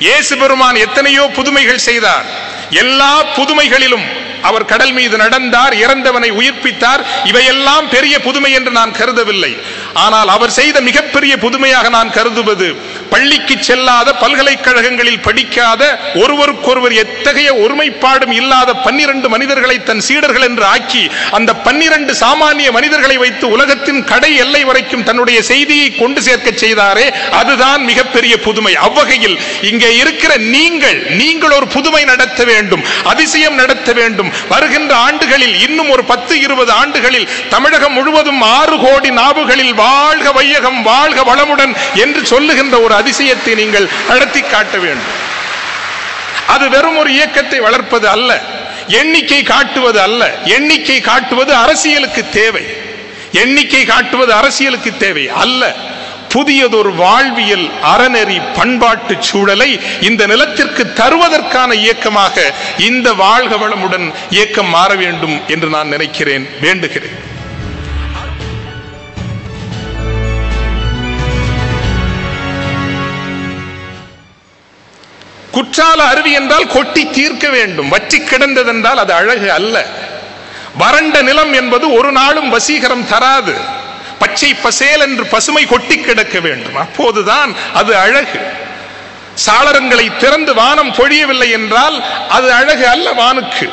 இயேசு பெருமான் எத்தனையோ புதுமைகள் செய்தார். எல்லா புதுமைகளிலும் அவர் கடல் மீது நடந்தார், இறந்தவனை உயிர்ப்பித்தார். இவையெல்லாம் பெரிய புதுமை என்று நான் கருதவில்லை. ஆனால் அவர் செய்த மிகப்பெரிய புதுமையாக நான் கருதுவது, பள்ளிக்கு செல்லாத, பல்கலைக்கழகங்களில் படிக்காத, ஒருவருக்கொருவர் எத்தகைய ஒருமைப்பாடும் இல்லாத 12 மனிதர்களை தன் சீடர்கள் என்று ஆக்கி அந்த 12 சாமானிய மனிதர்களை வைத்து உலகத்தின் கடை எல்லை வரைக்கும் தன்னுடைய செய்தியை கொண்டு சேர்க்க செய்தாரே, அதுதான் மிகப்பெரிய புதுமை. அவ்வகையில் இங்கே இருக்கிற நீங்கள் ஒரு புதுமை நடத்த வேண்டும், அதிசயம் நடத்த வேண்டும். வருகின்ற ஆண்டுகளில், இன்னும் ஒரு 10-20 ஆண்டுகளில் தமிழகம் முழுவதும் 6 கோடி நாவுகளில் வாழ்க வையகம், வாழ்க வளமுடன் என்று சொல்லுகின்ற ஒரு அதிசயத்தை நீங்கள் நடத்தி காட்ட வேண்டும். அது வெறும் ஒரு இயக்கத்தை வளர்ப்பது அல்ல, எண்ணிக்கை காட்டுவது அல்ல. எண்ணிக்கை காட்டுவது அரசியலுக்கு தேவை, எண்ணிக்கை காட்டுவது அரசியலுக்கு தேவை அல்ல. புதியதொரு வாழ்வியல், அறநெறி, பண்பாட்டு சூழலை இந்த நிலத்திற்கு தருவதற்கான இயக்கமாக இந்த வாழ்க வளமுடன் இயக்கம் மாற வேண்டும் என்று நான் நினைக்கிறேன், வேண்டுகிறேன். குற்றால அருவி என்றால் கொட்டி தீர்க்க வேண்டும், வற்றி கிடந்ததென்றால் அது அழகு அல்ல. வறண்ட நிலம் என்பது ஒரு நாளும் வசீகரம் தராது. பச்சை பசேல் என்று பசுமை கொட்டி கிடக்க வேண்டும், அப்போதுதான் அது அழகு. சாளரங்களை திறந்து வானம் பொழியவில்லை என்றால் அது அழகு அல்ல. வானுக்கு,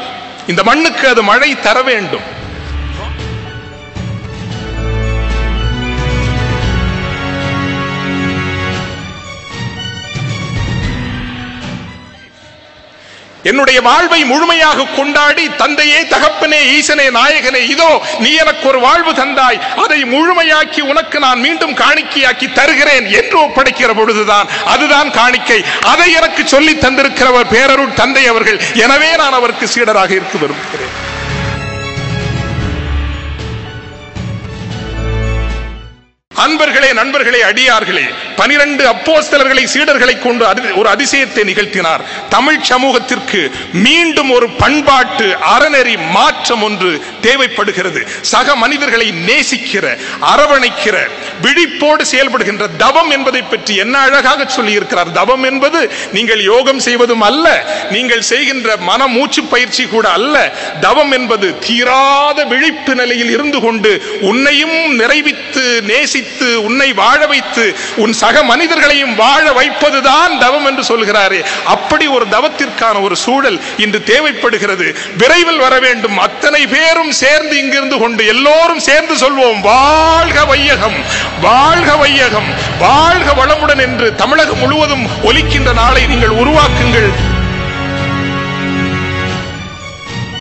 இந்த மண்ணுக்கு அது மழை தர வேண்டும். என்னுடைய வாழ்வை முழுமையாக கொண்டாடி, தந்தையே, தகப்பனே, ஈசனே, நாயகனே, இதோ நீ எனக்கு ஒரு வாழ்வு தந்தாய், அதை முழுமையாக்கி உனக்கு நான் மீண்டும் காணிக்கையாக்கி தருகிறேன் என்று ஒப்படைக்கிற பொழுதுதான் அதுதான் காணிக்கை. அதை எனக்கு சொல்லி தந்திருக்கிறவர் பேரருட் தந்தை அவர்கள். எனவே நான் அவருக்கு சீடராக இருக்க விரும்புகிறேன். அன்பர்களே, நண்பர்களே, அடியார்களே, 12 அப்போஸ்தலர்களை, சீடர்களை கொண்டு ஒரு அதிசயத்தை நிகழ்த்தினார். தமிழ் சமூகத்திற்கு மீண்டும் ஒரு பண்பாட்டு அறநெறி மாற்றம் ஒன்று தேவைப்படுகிறது. சக மனிதர்களை நேசிக்கிற, அரவணைக்கிற, விழிப்போடு செயல்படுகின்ற தவம் என்பதை பற்றி என்ன அழகாக சொல்லி இருக்கிறார். தவம் என்பது நீங்கள் யோகம் செய்வதும் அல்ல, நீங்கள் செய்கின்ற மன மூச்சு பயிற்சி கூட அல்ல. தவம் என்பது தீராத விழிப்பு நிலையில் இருந்து கொண்டு உன்னையும் நிறைவித்து நேசித்து உன்னை வாழ வைத்து உன் சக மனிதர்களையும் வாழ வைப்பதுதான் தவம் என்று சொல்கிறாரே, அப்படி ஒரு தவத்திற்கான ஒரு சூழல் இன்று தேவைப்படுகிறது. விரைவில் வர வேண்டும். அத்தனை பேரும் சேர்ந்து இங்கிருந்து கொண்டு எல்லோரும் சேர்ந்து சொல்வோம், வாழ்க வையகம், வாழ்க வையகம், வாழ்க வளமுடன் என்று தமிழகம் முழுவதும் ஒலிக்கின்ற நாளை நீங்கள் உருவாக்குங்கள்.